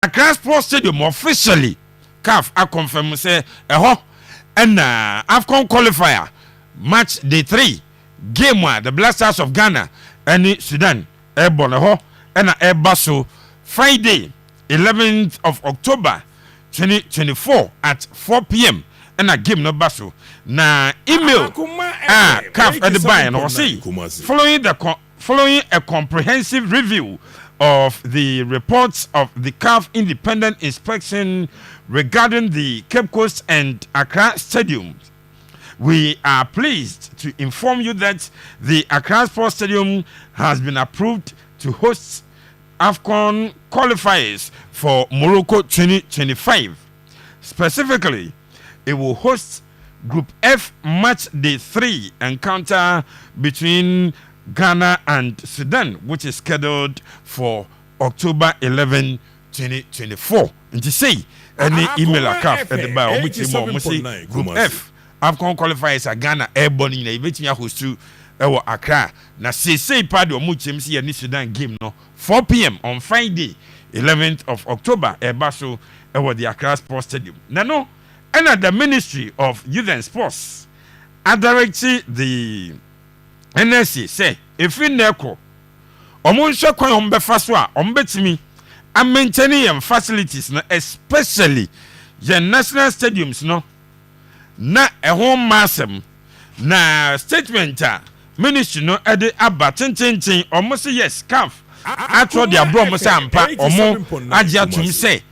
Accra Sports Stadium officially CAF a confirm say and AFCON qualifier match day 3 game one the Black Stars of Ghana and Sudan airborne and airbaso Friday 11th of October 2024 at 4 p.m. and a game no baso na email CAF at the buy and see following a comprehensive review of the reports of the CAF independent inspection regarding the Cape Coast and Accra stadiums. We are pleased to inform you that the Accra Sports Stadium has been approved to host AFCON qualifiers for Morocco 2025. Specifically, it will host Group F match day 3 encounter between Ghana and Sudan, which is scheduled for October 11, 2024. And to say, any email a CAF at the bar, which is Group F, AFCON qualifiers are Ghana airborne in a bit ya host to Accra. Na say part of much see any Sudan game no 4 p.m. on Friday, 11th of October, Baso the Accra Sports Stadium. No, and the Ministry of Youth and Sports, I directed the NSC say if in neko omunsha kwan ombefa so a ombetimi a maintaining your facilities no, especially your national stadiums no na home massem na statement ministry no ede aba tintintin almost yes CAF atro dia bro mo say ampa omo agya tum say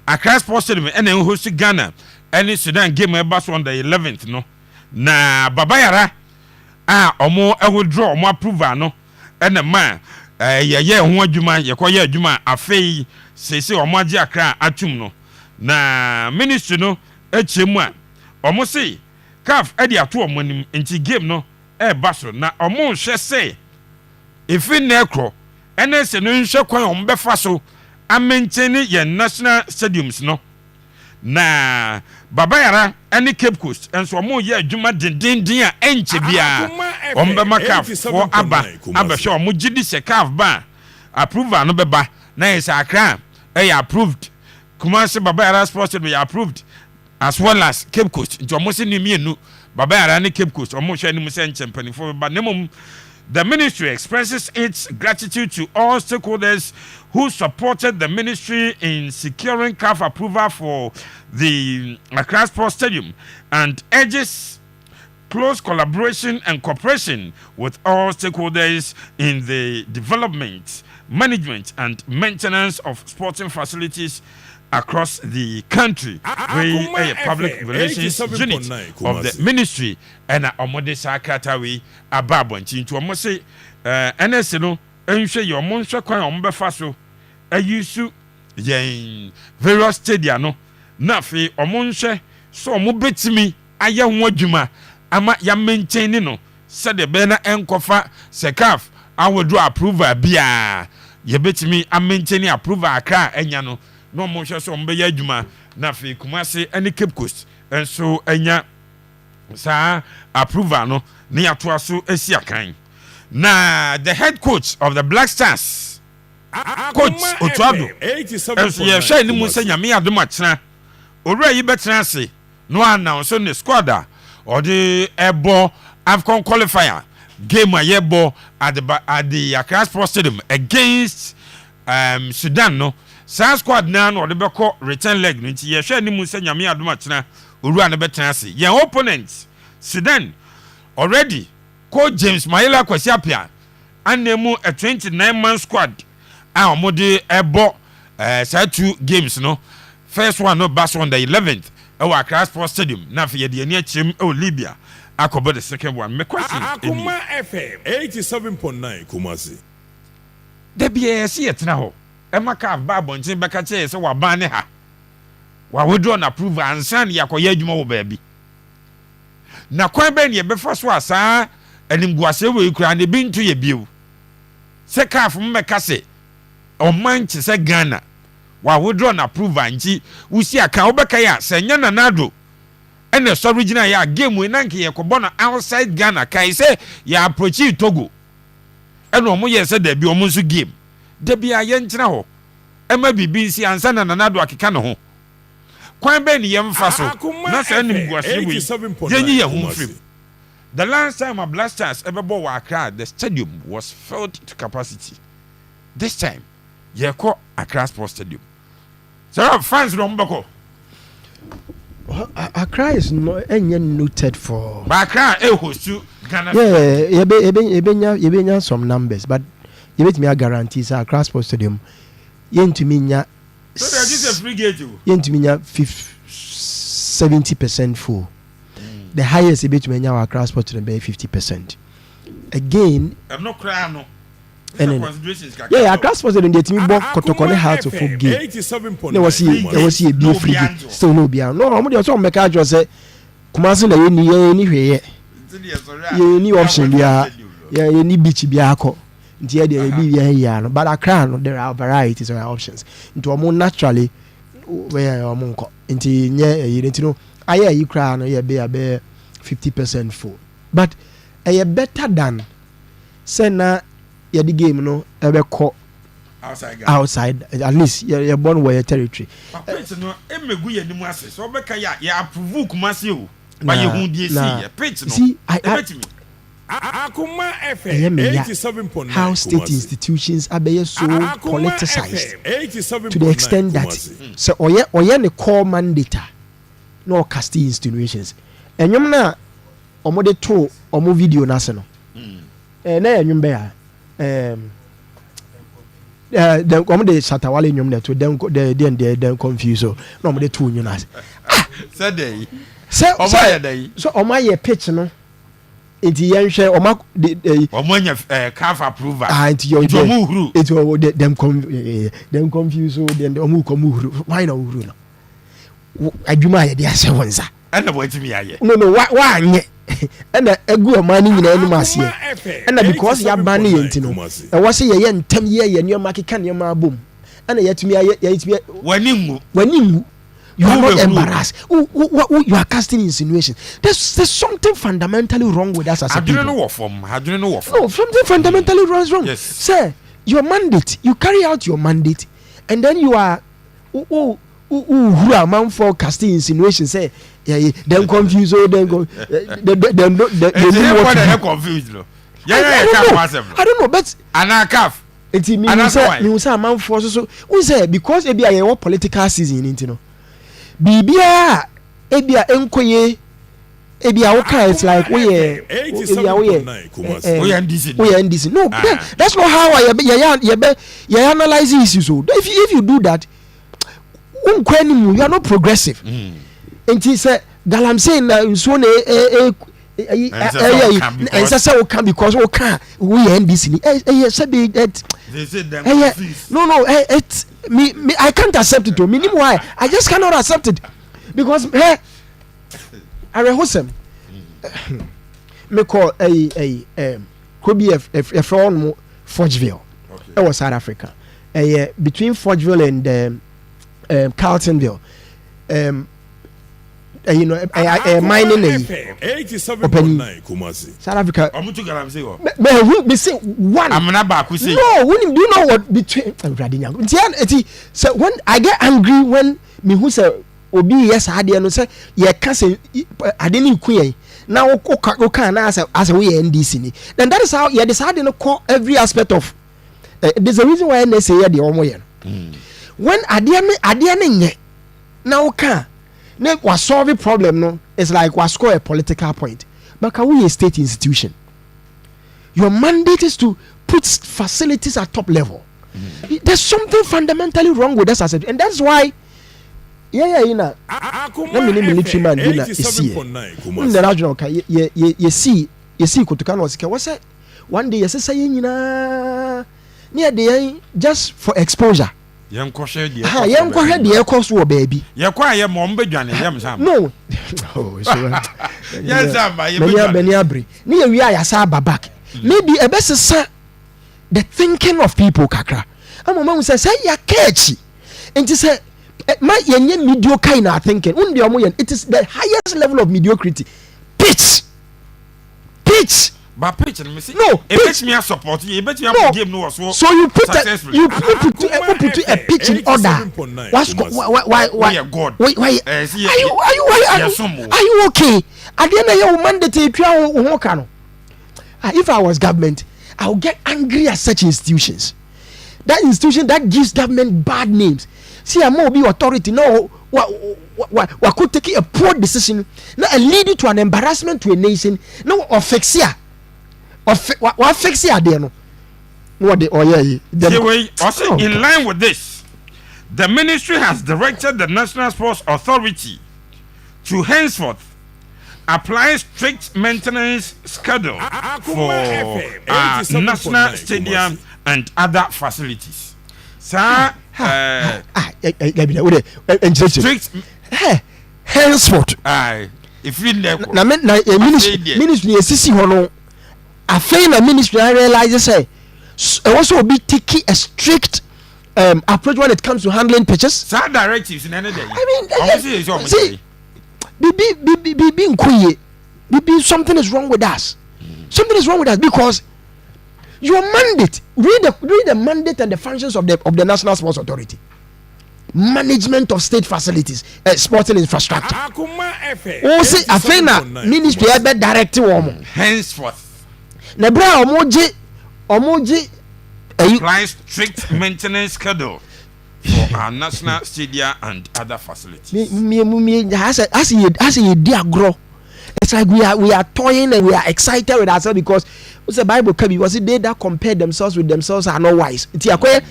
Accra Sports Stadium and host Ghana and Sudan game eba on the 11th no na babayara omo withdraw omo approval no and man ye ho adwuma ye koye adwuma afei sese omo agi Accra atum no na ministry no echemu a omo say CAF edi ato omo nim enti game no baso na omo hwe say efi na ekro NS no nhwe kwan omo befa so a maintain ye national stadiums no na babayara any Cape Coast enso omo ye adwuma dindindin a enche bia ombe CAF for aba show omo gidi se CAF ba approval no beba na is Accra approved Kumasi babayara Sports Stadium approved as well as Cape Coast nti omo se ni mienu babayara ni Cape Coast omo hwe ni mu se enche mpanifo ba nemom. The ministry expresses its gratitude to all stakeholders who supported the ministry in securing CAF approval for the Accra Sports Stadium and urges close collaboration and cooperation with all stakeholders in the development, management, and maintenance of sporting facilities across the country. We a public relations unit of the ministry and omode sakata we ababo nti omo say NS no enhwe your monhwe kwan ombefa so ayusu yen various stadia no na fe omonhwe so omo betimi aye ho adwuma ama ya maintain no said the be na enkofa CAF awodo approval bia ye betimi a maintain approval Accra enya no no mo hwe so mbe ya adwuma na fe Kumasi any Cape Coast enso enya sa approval no na yato aso esi akan na the head coach of the Black Stars coach Otto Addo ye hwe ni mu se nyame adom atena owura yi betena ase no announce ne squad or the ebo AFCON qualifier game ayebo at the Accra Sports Stadium against Sudan no San squad na no de beko return leg no nti ye hwe ni mu se nyame adom atena owura ne betena ase ye opponent Sudan already coach James Mayela Kwasiapia anemu a 29-man squad omode ebo say 2 games no first one no bass on the 11th Accra Sports Stadium na fe ye de ani achim Libya akobo the second one me question Akuma FM 87.9 Kumasi de bia se yetena ho CAF ba bontin beka che se wa ban ne ha wa withdraw na approve ansan yakoye adwuma wo baabi na kwan ben ye befa so asa animguase we kura ne bintu ye biu se CAF mmeka se o manche se Ghana wa withdraw na approve anchi usi aka obeka ya se nya na Addo ene so original ya game we nanke ye kobo na outside Ghana kai se ya approach Togo ene omo ye se da bi omo nso game da bi aye nkyena ho ɛma bibi nsi ansa na Addo akeka ne ho kwan bɛ ne yɛmfa so na saa nimguase wei yɛnyi yɛ ho mfirim. The last time a Blasters ɛbɛbɔ wɔ Accra, the stadium was filled to capacity. This time yɛkɔ Accra Sports Stadium. So fans no mbɛkɔ. Accra is not noted for. But Accra host to Ghana. Yeah, you some numbers, but you bet me a guarantee say Accra Sports Stadium. You to me nya. So there is a free gate. You to me nya 70% full. The highest you bet me nya Accra Sports Stadium be 50%. Again, I'm not crying no. Yeah, Accra Sports Stadium dey me book Kotoko ne how to full game. There was a be free game. Still no be no. I'm dey so make just say Kumasi na ni hwe ye ni option bia ye ni beach bia akọ nti e dey be here no, but Accra no there are varieties of options nti omo naturally where omo nko nti nye ye nti no aye yi kra no ye be 50% full, but e better than say na ye the game no ebe ko outside at least you're born where your territory. But no emegu ye nimu ase so obeka ya approve Kumasi o ba ye hu die see pitch no. See, Akuma FM 87.9 how state institutions are so politicized to the extent that so oye ne core mandate no cast institutions enyum na omo de to omo video na se no na enyum be ya the omo de Shatawale enyum na to dem confuse so na omo de to enyum na se said dey so omo ye pitch no enti yenhwe omo nya calf approval enti yo huru enti dem confuse so dem omo komu huru why na huru no adwuma ye de ase wonza ana boatimi aye no wa anye ana egu omani nyina enu masie ana because ya ban ne yenti no e wo se ye ntam ye nyoma keka ne ma bom ana yetumi aye yetumi waningu. You are not embarrassed. You are casting insinuations. There's something fundamentally wrong with us as a people. No, something fundamentally wrong. Yes. Sir, your mandate, you carry out your mandate, and then you are who are man for casting insinuations. Say, then confuse, then go, then confused. I don't know, but calf. It means a man for so. Who say because it be a political season, you know. Bibia ebia enkoye ebia woka it's like we NDC. No, that's not how I analyze issues. So if you do that, you are not progressive. And he said galam saying so and say we can because we can we NDC. No, it's me I can't accept it. Meaning why? I just cannot accept it because I rehosem me call could be a from Forgeville. It was South Africa. Between Forgeville and Carltonville. Mining South Africa. We say one. I'm not back. We say no. When do you know what between? So when I get angry when me who say obi yes I didn't say yeah can't say I didn't queen. Now okay now as we NDC. Then that is how you decide to call every aspect of. There's a reason why I say yeah the omoyen. When I didn't now okay. Ne was solve a problem no it's like was score a political point but can we a state institution your mandate is to put facilities at top level. There's something fundamentally wrong with us as a, and that's why let me military man you see Kutukan was what's that one day yes say near the just for exposure. Yenkohwe de ekos wo baby yekwa ye mo mbedwane yem sam no yes sam ba ye beni abri ni ye wi ayasa babak maybe ebesesa the thinking of people kakra amoma say ya kechi enti say my yenye mediocre in our thinking it is the highest level of mediocrity pitch But pitch and missing. No, it makes me a support. You bet you have game no so. So you put a pitch in order. Why God? Why are you okay? At the end of your mandate, if I was government, I would get angry at such institutions. That institution that gives government bad names. See, I'm more be authority. No, what could take a poor decision now and lead you to an embarrassment to a nation. No, offexia. What offexia there? No, what the also in line with this, the ministry has directed the National Sports Authority to henceforth apply strict maintenance schedule for national stadium and other facilities. Sir, strict henceforth. If you never ministry sisi hono afei na ministry realize say also be taking a strict approach when it comes to handling pitches. Sir, directives in any day. See, something is wrong with us. Something is wrong with us because your mandate. Read the mandate and the functions of the National Sports Authority. Management of state facilities, sporting infrastructure. Also, afena ministry ebe direct woman. Henceforth, nebra omoji apply strict maintenance schedule for our national stadium and other facilities. As a diagro. It's like we are toying and we are excited with ourselves because what's the Bible can be was it they that compare themselves with themselves are not wise. It's wait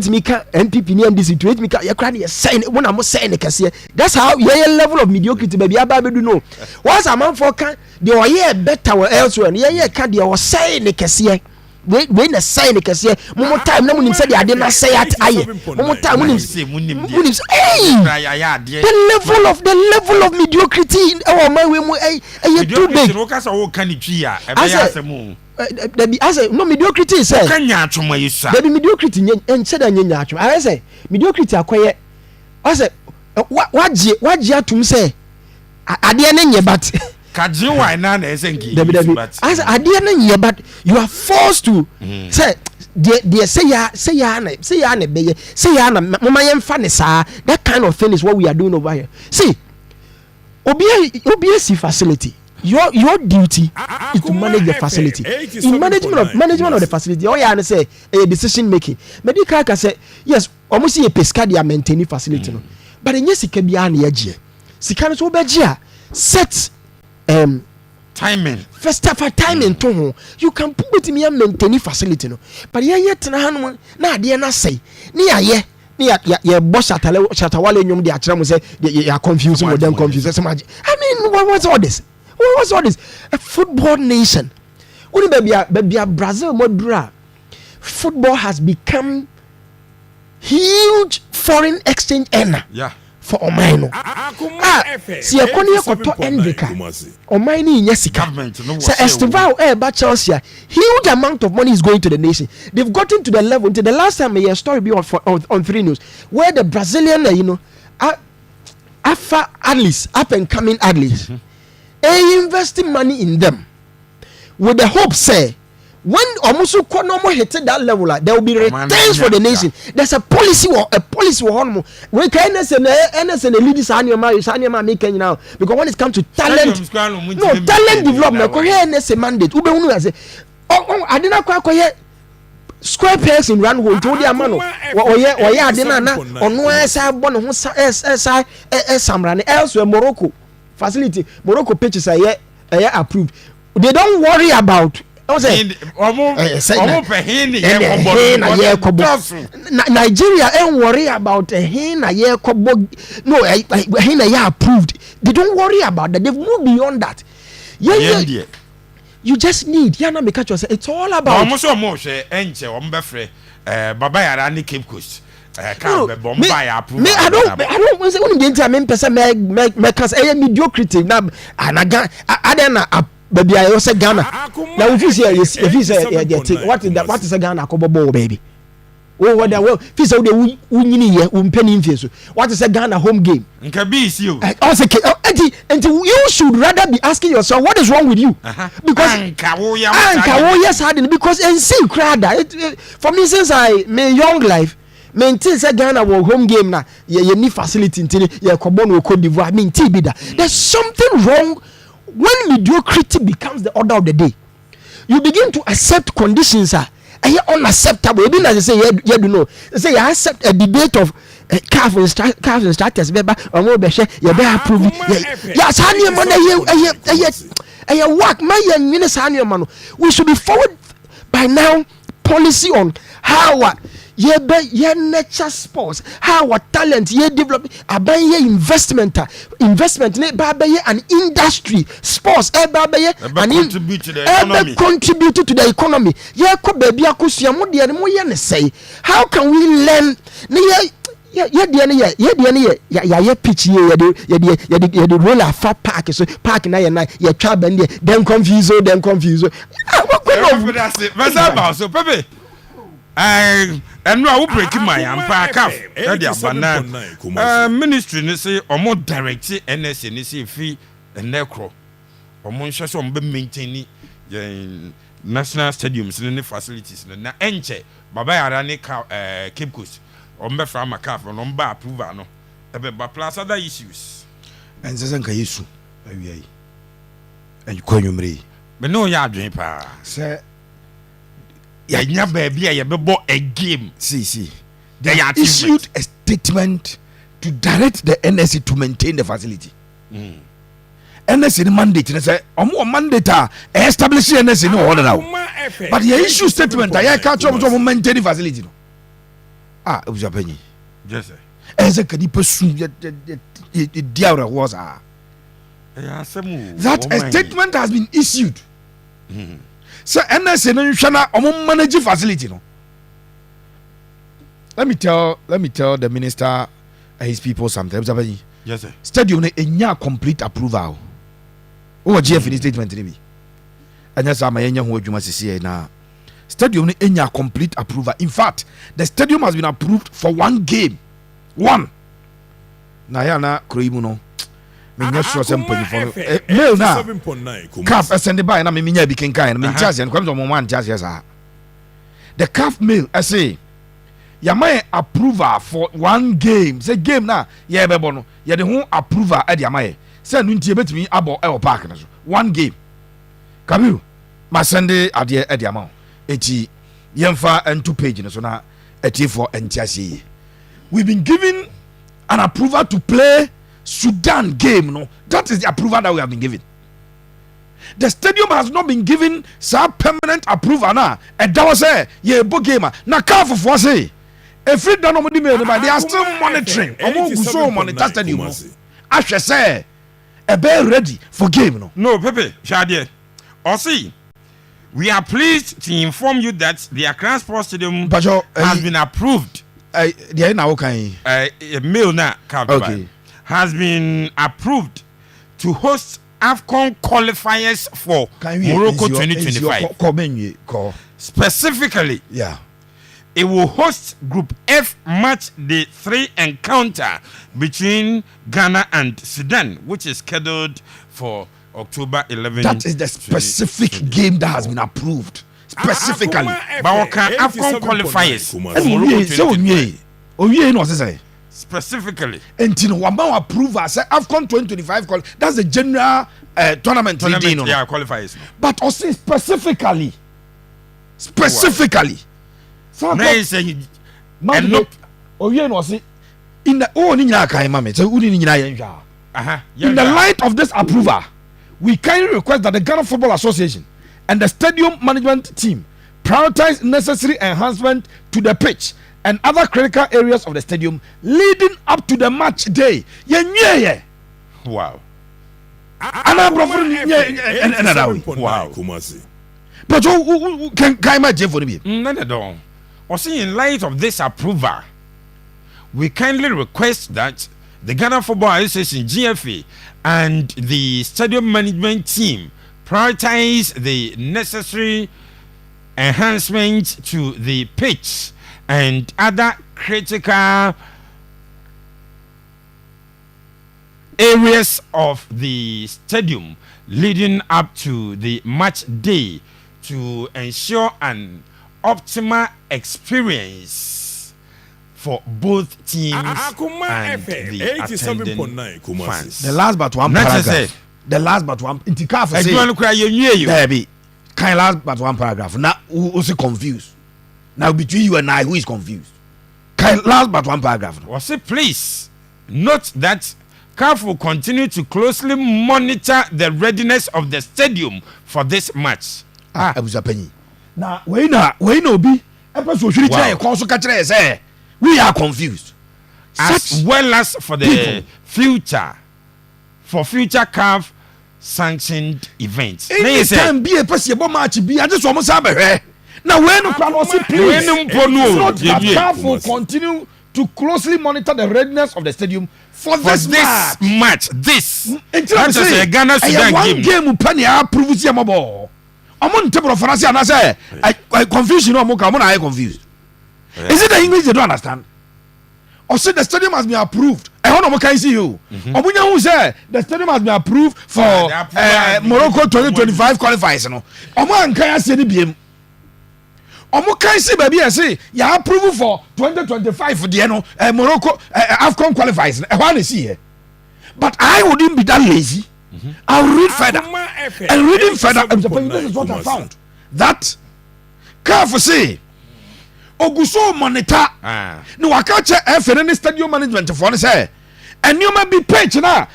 me can NPP name this wait me can you cry saying when I'm saying that's how your level of mediocrity baby I do know. Once a man for can they were here better elsewhere and yeah can they was saying the when the sign can say more time no one said they did not say it more time when say the level of mediocrity in our mind we too big no mediocrity is there mediocrity and said I say mediocrity acquire I say what to say at the end but but you are forced to say that kind of thing is what we are doing over here. See, OBS facility. Your duty is to manage the facility. In management of the facility, all you say a decision making. Medical can say yes, almost a pescadia maintaining facility. But in yes, it can be an edge. Sikana so bejia set timing first of all timing to you can put me and maintain facility no but yet na de na say ni boss atawale nyom de akira mo say you are confusing with them confused. I mean what's all this? What's all this? A football nation. Only baby Brazil modura. Football has become huge foreign exchange earner. Yeah. For Omaino. Si akoni ekoto Enrica. Omaini nyesi government no was. Estival Chelsea. Huge amount of money is going to the nation. They've gotten to the level until the last time a story be on 3 News where the Brazilian Alpha athletes, up and coming athletes, investing money in them with the hope say when Owusu Konomo hit that level, there will be returns for the nation. There's a policy on we can and leaders Anyama making now because when it comes to talent, talent development, Korea mandate. Ube say, I didn't quite square pegs in run hole to the amano. I didn't on where I born Samran elsewhere Morocco facility. Morocco pitches are approved. They don't worry about Nigeria ain't worry about a hen a year kobo. No, a hen a year approved. They don't worry about that. They've moved beyond that. Yeah. You just need Yana Mikacho. It's all about almost Baba Yarani Cape Coast. I don't say only the time person make us a mediocrity now and I baby I also Ghana now if you say what is a Ghana kobo baby Oh, what the well, fis of the winning here, penny in what is a Ghana home game? Nka be is you. And you should rather be asking yourself, what is wrong with you? Because yes, because and see, crowd. For me, since I my young life, maintain say Ghana home game na ye need facility in ye Kobon Cote d'Ivoire. Maintain be that. There's something wrong when mediocrity becomes the order of the day. You begin to accept conditions unacceptable. You didn't say you do know. Say you accept a debate of calf instructors. Beba omo be share you be approve. Yes, honey man work my minister man. We should be forward by now policy on how ye nature sports, how our talent ye develop aban ye investment ne ba be an industry sports contribute to the economy. Contribute to the economy. Ye ko baby akosua mo de mo ye ne say. How can we learn ne ye pitch ye the roller far park so park na ye twa ban there dem confuse. What kind of so Pepe and no, I will break my pack up. Ministry, they say, or more direct NS and say fee and necro. Or more shall be maintaining national stadiums and the facilities. Na enche, Baba Arani Cape Coast, or Meframa Calf, or Lomba approval, but plus other issues. And Zazanka issue, and you call you but no yard drink, sir. Yeah, baby, I bought a game. See. They issued a statement to direct the NSC to maintain the facility. NSC mandate, and say, "Omo mandate establish NSC no order now." But the issue statement, I can't talk about maintaining facility. No. It was a penny. Yes, sir. As a kadi pursue the diara was that a statement has been issued. So NSA no shana omo manage facility no. Let me tell the minister and his people sometimes. Yes, sir. Stadium no enya complete approval. O GF in statement ni bi. Anya sa ma yenya ho adwuma sisi na. Stadium no enya complete approval. In fact, the stadium has been approved for one game. One. Na ya na kroimu no. Me nya sure say mpanyifo mail na CAF send by na me nya bi kenkan na me ntiase en kwam so mo man ntiase sa the CAF mail say yama approval for one game say game na ye bebo no ye de ho approval e de amaye say nu ntie betimi abo e wo park na so one game Kabiru ma send ade e de amawo eti yemfa into page no so na eti for ntiase we've been given an approval to play Sudan game, no, that is the approval that we have been given. The stadium has not been given some permanent approval now. And that was a book game. Now, CAF for say, if it done they are still monitoring. Monitor stadium. I should say, a bear ready for game, no, Pepe, Shadier. Or see, we are pleased to inform you that the Accra Sports Stadium has been approved. A mail now, okay. Has been approved to host AFCON qualifiers for Morocco 2025. Specifically, it will host Group F match day 3 encounter between Ghana and Sudan, which is scheduled for October 11. That is the specific game that has been approved. Specifically. But AFCON qualifiers. Specifically, and you know, one approval say AFCON 2025 that's the general tournament qualifiers. But also specifically, so in the light of this approval, we kindly request that the Ghana Football Association and the stadium management team prioritize necessary enhancement to the pitch and other critical areas of the stadium leading up to the match day. Wow. Wow. But who can imagine for me? No. Also, in light of this approval, we kindly request that the Ghana Football Association GFA and the stadium management team prioritize the necessary enhancements to the pitch and other critical areas of the stadium leading up to the match day to ensure an optimal experience for both teams and the attending fans. The last but one paragraph. The last but one. Inti car for say. Baby, kind last but one paragraph. Now who also confused? Now between you and I, who is confused? Kind last but one paragraph. Was it please note that CAF will continue to closely monitor the readiness of the stadium for this match. Now we no be. We are confused. As well as for the future CAF sanctioned events. Anytime be a person match be I just almost have a now when CAF will continue to closely monitor the readiness of the stadium for this match. This is a Ghana Sudan game. Penny approve see ball. I'm on table of France and I say I confuse you no more. I'm not confused. Is it the English they don't understand? Or say the stadium has been approved. I don't know what can see you. Obunya who say the stadium has been approved for Morocco 2025 qualifiers. No, Omo can see the BM. Omo can see baby I say you approve for 2025 for the Morocco AFCON qualifiers. I want to see here. But I wouldn't be that lazy. I'll read further. And reading further, this is what I found. That CAF say Owusu monitor. No, I catch a stadium management for ne say. And you might be page now.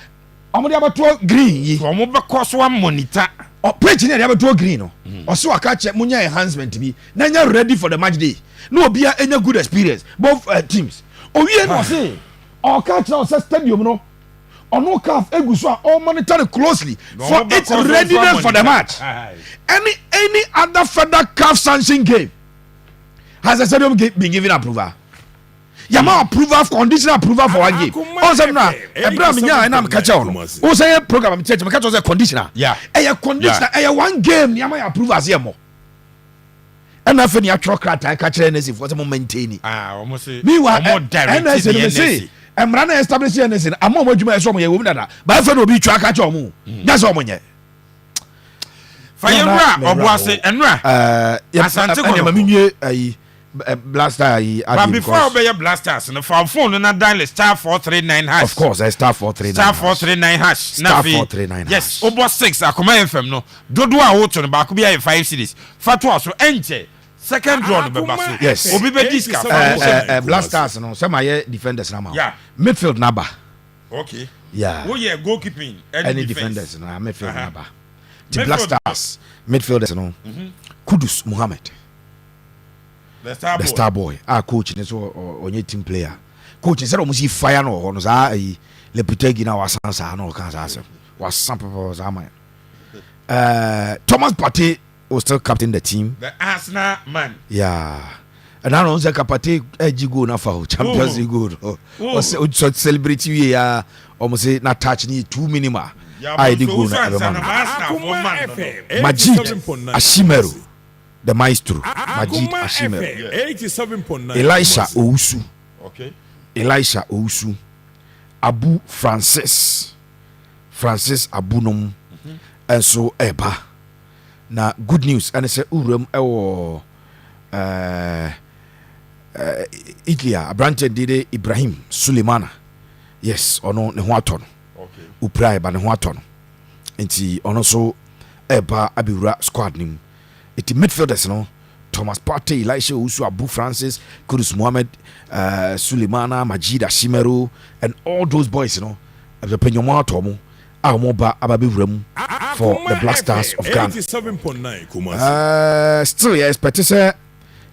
I'm about to green. From over course one monitor. Or page near the to green. Or so I catch munya enhancement to be. Now you're ready for the match day. No be any good experience. Both teams. Oh, we ain't say. Or catch now stadium no. Or no CAF Owusu all monitor closely for its readiness for the match. Any other further CAF sanction game has the stadium been given approval? Yama approval, conditional approval for one game. Also now, Abraham nya and I'm catch on. Also a program church, catch on conditional. Yeah. A conditional, a one game Yama approval as yamo. And after the actual crack, I catch anything for some maintaining. Almost meanwhile, and I say, I'm running establishing anything. I'm more you may some woman that. But I will be track at your that's all money. Fire or was it and blaster. But before obey your blasters and the phone and a dial star 439 hash. Of course, I star 439. Star 439 hash. Star 439. Yes, over 6. I come FM no. Dodo a woto no ba ko bia 5 cities. Fatwa so enche. Second draw no be yes. Obi be discount. Blasters no. Some are defenders na ma. Yeah. Midfield number. Okay. Yeah. Oh yeah, goalkeeping. Any defenders na midfield number. The blasters midfielders no. Kudus Muhammad. The star boy. Our coach is onye team player. Coach instead of fire no no za le putegi na wasansa no kan sa asem. Was sample za man. Thomas Partey was still captain the team. The Arsenal man. Yeah. And I know say Partey go na for Champions League goal. O so celebrate we ya almost say na touch ni 2 minima. I did go na Majid Ashimeru. The maestro, Majid Ashimeru. 87.9. Elisha Owusu. Okay. Elisha Owusu. Abu Francis Abunom. And so Eba. Na good news. And I say Urem ewo Ikea. Branch did Ibrahim Suleimana. Yes, ono ne ho aton. Okay. Uprai ba ne ho aton. Enti ono so Eba abiwura squad nim. It midfielders no Thomas Partey, Elisha Owusu, Abu Francis, Kudus Mohammed, Suleimana, Majid Ashimeru, and all those boys, you know, the Penyoma Tomu, Amoba Ababirem for the Black Stars of Ghana. 87.9. Still, yes, but to say,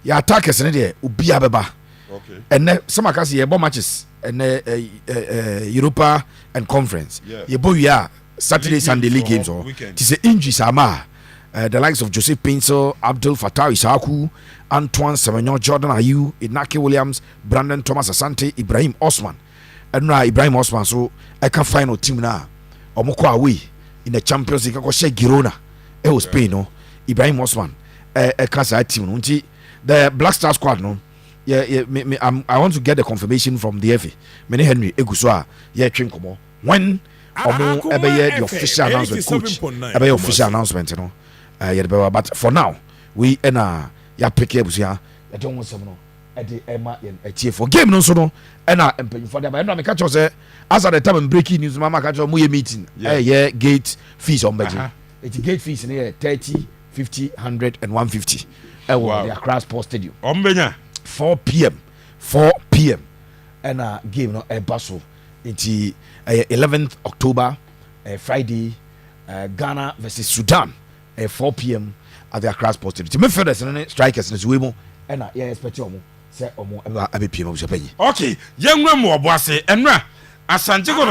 your attackers in there, Ubia Baba. Okay. And some of us, bomb matches, and Europa and Conference. You boy, yeah, Saturday, Sunday league games, or it is injuries, Ama. The likes of Joseph Pinso, Abdul Fattah Isaku, Antoine Semenyo, Jordan Ayew, Inaki Williams, Brandon Thomas Asante, Ibrahim Osman. And now Ibrahim Osman, so I can find a team now. Omoko away in the Champions League, I share Girona. It was Spain, no. Ibrahim Osman, a class team. The Black Star squad, no. I want to get the confirmation from the FA. Many Henry Eguswa, Chinkomo. When the official announcement, coach, official announcement, you know. But for now, we pick up I don't want some for game no so no for the but catch us as at the time breaking news mama catch us meeting gate fees on budget. It's gate fees in here 30, 50, 100 and 150. The Accra Sports Stadium. 4 p.m. and game no Basso. It's 11th October Friday Ghana versus Sudan 4 p.m. at the Accra Sports Stadium. Midfielders strikers in Zuemo and expect you say omo ebe PM. Okay, young woman boase enra asante go